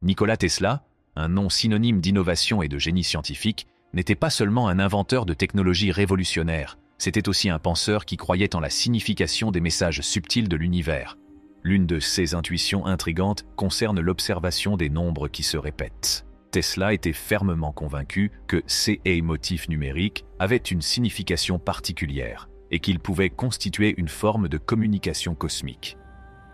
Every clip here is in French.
Nikola Tesla, un nom synonyme d'innovation et de génie scientifique, n'était pas seulement un inventeur de technologies révolutionnaires, c'était aussi un penseur qui croyait en la signification des messages subtils de l'univers. L'une de ses intuitions intrigantes concerne l'observation des nombres qui se répètent. Tesla était fermement convaincu que ces motifs numériques avaient une signification particulière et qu'ils pouvaient constituer une forme de communication cosmique.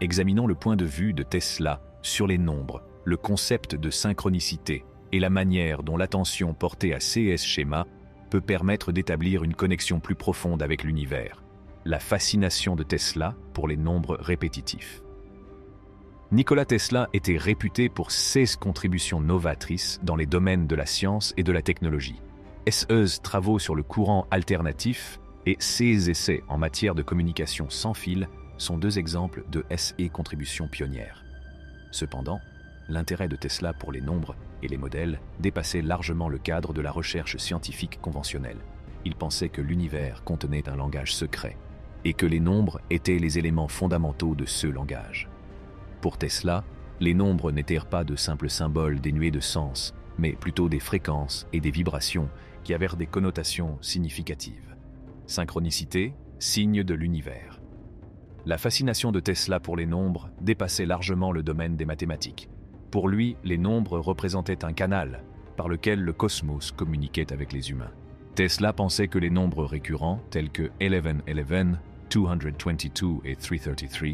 Examinons le point de vue de Tesla sur les nombres, le concept de synchronicité et la manière dont l'attention portée à ces schémas peut permettre d'établir une connexion plus profonde avec l'univers. La fascination de Tesla pour les nombres répétitifs. Nikola Tesla était réputé pour ses contributions novatrices dans les domaines de la science et de la technologie. Ses travaux sur le courant alternatif et ses essais en matière de communication sans fil sont deux exemples de ses contributions pionnières. Cependant, l'intérêt de Tesla pour les nombres et les modèles dépassait largement le cadre de la recherche scientifique conventionnelle. Il pensait que l'univers contenait un langage secret et que les nombres étaient les éléments fondamentaux de ce langage. Pour Tesla, les nombres n'étaient pas de simples symboles dénués de sens, mais plutôt des fréquences et des vibrations qui avaient des connotations significatives. Synchronicité, signe de l'univers. La fascination de Tesla pour les nombres dépassait largement le domaine des mathématiques. Pour lui, les nombres représentaient un canal par lequel le cosmos communiquait avec les humains. Tesla pensait que les nombres récurrents, tels que 1111, 222 et 333,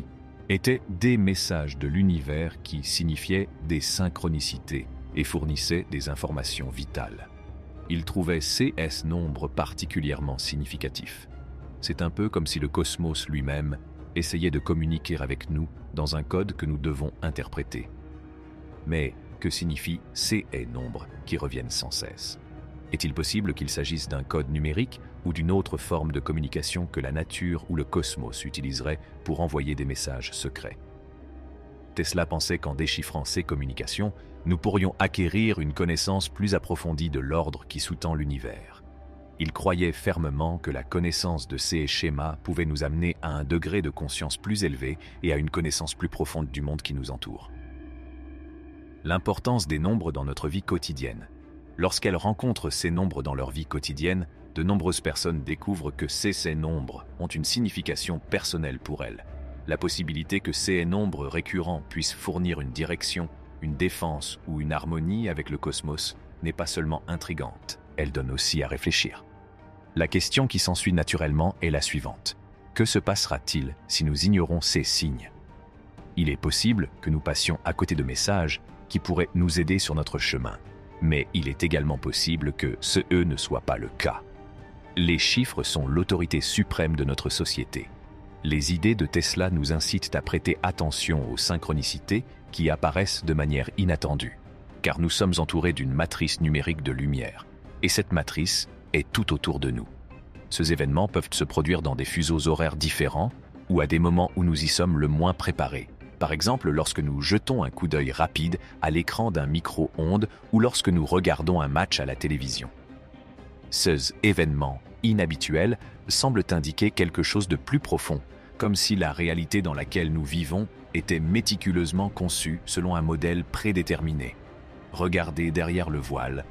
étaient des messages de l'univers qui signifiaient des synchronicités et fournissaient des informations vitales. Il trouvait ces nombres particulièrement significatifs. C'est un peu comme si le cosmos lui-même essayait de communiquer avec nous dans un code que nous devons interpréter. Mais que signifient ces nombres qui reviennent sans cesse? Est-il possible qu'il s'agisse d'un code numérique ou d'une autre forme de communication que la nature ou le cosmos utiliserait pour envoyer des messages secrets? Tesla pensait qu'en déchiffrant ces communications, nous pourrions acquérir une connaissance plus approfondie de l'ordre qui sous-tend l'univers. Il croyait fermement que la connaissance de ces schémas pouvait nous amener à un degré de conscience plus élevé et à une connaissance plus profonde du monde qui nous entoure. L'importance des nombres dans notre vie quotidienne. Lorsqu'elles rencontrent ces nombres dans leur vie quotidienne, de nombreuses personnes découvrent que ces nombres ont une signification personnelle pour elles. La possibilité que ces nombres récurrents puissent fournir une direction, une défense ou une harmonie avec le cosmos n'est pas seulement intrigante, elle donne aussi à réfléchir. La question qui s'ensuit naturellement est la suivante. Que se passera-t-il si nous ignorons ces signes? Il est possible que nous passions à côté de messages qui pourraient nous aider sur notre chemin. Mais il est également possible que ce ne soit pas le cas. Les chiffres sont l'autorité suprême de notre société. Les idées de Tesla nous incitent à prêter attention aux synchronicités qui apparaissent de manière inattendue, car nous sommes entourés d'une matrice numérique de lumière, et cette matrice est tout autour de nous. Ces événements peuvent se produire dans des fuseaux horaires différents ou à des moments où nous y sommes le moins préparés. Par exemple, lorsque nous jetons un coup d'œil rapide à l'écran d'un micro-ondes ou lorsque nous regardons un match à la télévision. Ces événements inhabituels semblent indiquer quelque chose de plus profond, comme si la réalité dans laquelle nous vivons était méticuleusement conçue selon un modèle prédéterminé. Regardez derrière le voile,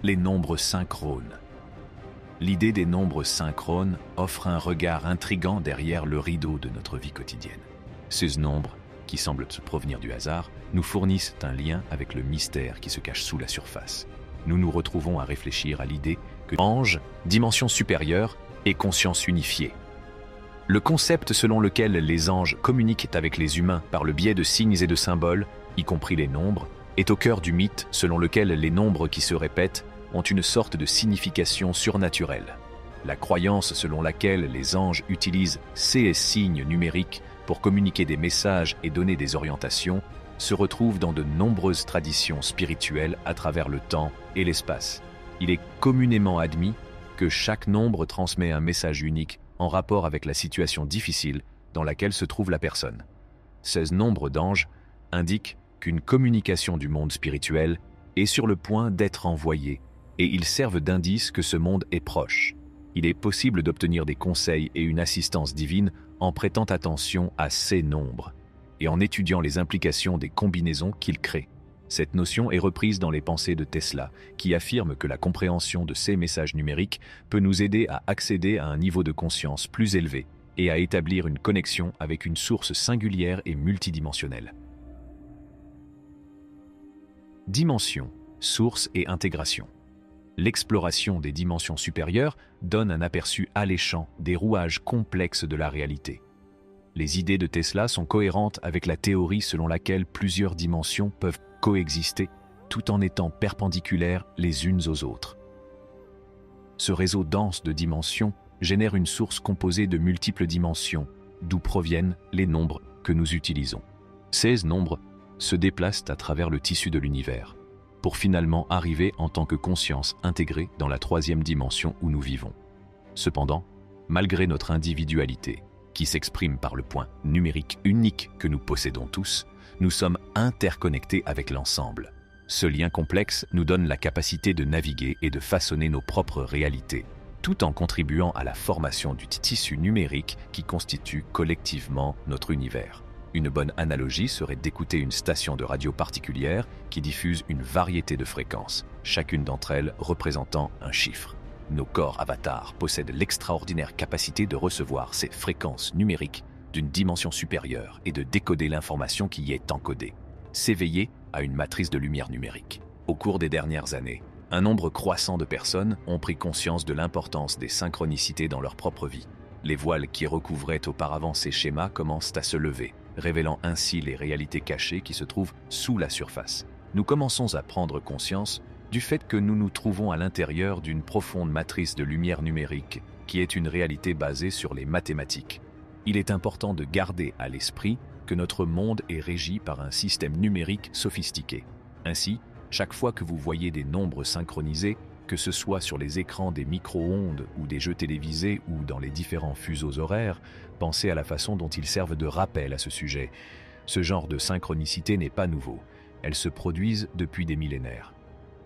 les nombres synchrones. L'idée des nombres synchrones offre un regard intrigant derrière le rideau de notre vie quotidienne. Ces nombres, qui semblent provenir du hasard, nous fournissent un lien avec le mystère qui se cache sous la surface. Nous nous retrouvons à réfléchir à l'idée que ange, dimension supérieure et conscience unifiée. Le concept selon lequel les anges communiquent avec les humains par le biais de signes et de symboles, y compris les nombres, est au cœur du mythe selon lequel les nombres qui se répètent ont une sorte de signification surnaturelle. La croyance selon laquelle les anges utilisent ces signes numériques pour communiquer des messages et donner des orientations se retrouve dans de nombreuses traditions spirituelles à travers le temps et l'espace. Il est communément admis que chaque nombre transmet un message unique en rapport avec la situation difficile dans laquelle se trouve la personne. Ces nombres d'anges indiquent qu'une communication du monde spirituel est sur le point d'être envoyée et ils servent d'indice que ce monde est proche. Il est possible d'obtenir des conseils et une assistance divine en prêtant attention à ces nombres et en étudiant les implications des combinaisons qu'ils créent. Cette notion est reprise dans les pensées de Tesla, qui affirme que la compréhension de ces messages numériques peut nous aider à accéder à un niveau de conscience plus élevé et à établir une connexion avec une source singulière et multidimensionnelle. Dimension, source et intégration. L'exploration des dimensions supérieures donne un aperçu alléchant des rouages complexes de la réalité. Les idées de Tesla sont cohérentes avec la théorie selon laquelle plusieurs dimensions peuvent coexister tout en étant perpendiculaires les unes aux autres. Ce réseau dense de dimensions génère une source composée de multiples dimensions, d'où proviennent les nombres que nous utilisons. Ces nombres se déplacent à travers le tissu de l'univers, pour finalement arriver en tant que conscience intégrée dans la troisième dimension où nous vivons. Cependant, malgré notre individualité, qui s'exprime par le point numérique unique que nous possédons tous, nous sommes interconnectés avec l'ensemble. Ce lien complexe nous donne la capacité de naviguer et de façonner nos propres réalités, tout en contribuant à la formation du tissu numérique qui constitue collectivement notre univers. Une bonne analogie serait d'écouter une station de radio particulière qui diffuse une variété de fréquences, chacune d'entre elles représentant un chiffre. Nos corps avatars possèdent l'extraordinaire capacité de recevoir ces fréquences numériques d'une dimension supérieure et de décoder l'information qui y est encodée, s'éveiller à une matrice de lumière numérique. Au cours des dernières années, un nombre croissant de personnes ont pris conscience de l'importance des synchronicités dans leur propre vie. Les voiles qui recouvraient auparavant ces schémas commencent à se lever, révélant ainsi les réalités cachées qui se trouvent sous la surface. Nous commençons à prendre conscience du fait que nous nous trouvons à l'intérieur d'une profonde matrice de lumière numérique qui est une réalité basée sur les mathématiques. Il est important de garder à l'esprit que notre monde est régi par un système numérique sophistiqué. Ainsi, chaque fois que vous voyez des nombres synchronisés, que ce soit sur les écrans des micro-ondes ou des jeux télévisés ou dans les différents fuseaux horaires, pensez à la façon dont ils servent de rappel à ce sujet. Ce genre de synchronicité n'est pas nouveau. Elles se produisent depuis des millénaires.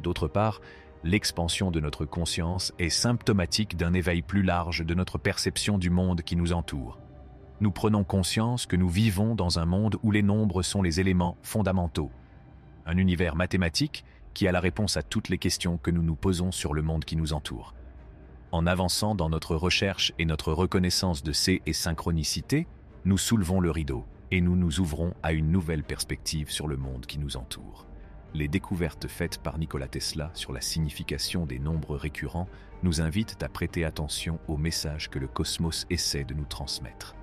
D'autre part, l'expansion de notre conscience est symptomatique d'un éveil plus large de notre perception du monde qui nous entoure. Nous prenons conscience que nous vivons dans un monde où les nombres sont les éléments fondamentaux. Un univers mathématique qui a la réponse à toutes les questions que nous nous posons sur le monde qui nous entoure. En avançant dans notre recherche et notre reconnaissance de ces synchronicités, nous soulevons le rideau et nous nous ouvrons à une nouvelle perspective sur le monde qui nous entoure. Les découvertes faites par Nikola Tesla sur la signification des nombres récurrents nous invitent à prêter attention aux messages que le cosmos essaie de nous transmettre.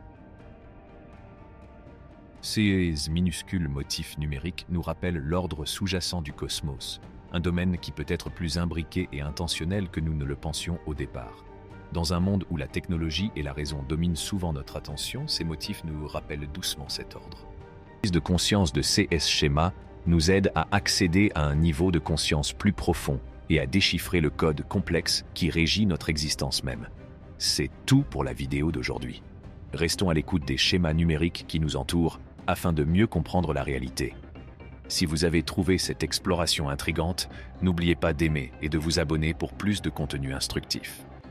Ces minuscules motifs numériques nous rappellent l'ordre sous-jacent du cosmos, un domaine qui peut être plus imbriqué et intentionnel que nous ne le pensions au départ. Dans un monde où la technologie et la raison dominent souvent notre attention, ces motifs nous rappellent doucement cet ordre. La prise de conscience de ces schémas nous aide à accéder à un niveau de conscience plus profond et à déchiffrer le code complexe qui régit notre existence même. C'est tout pour la vidéo d'aujourd'hui. Restons à l'écoute des schémas numériques qui nous entourent afin de mieux comprendre la réalité. Si vous avez trouvé cette exploration intrigante, n'oubliez pas d'aimer et de vous abonner pour plus de contenu instructif.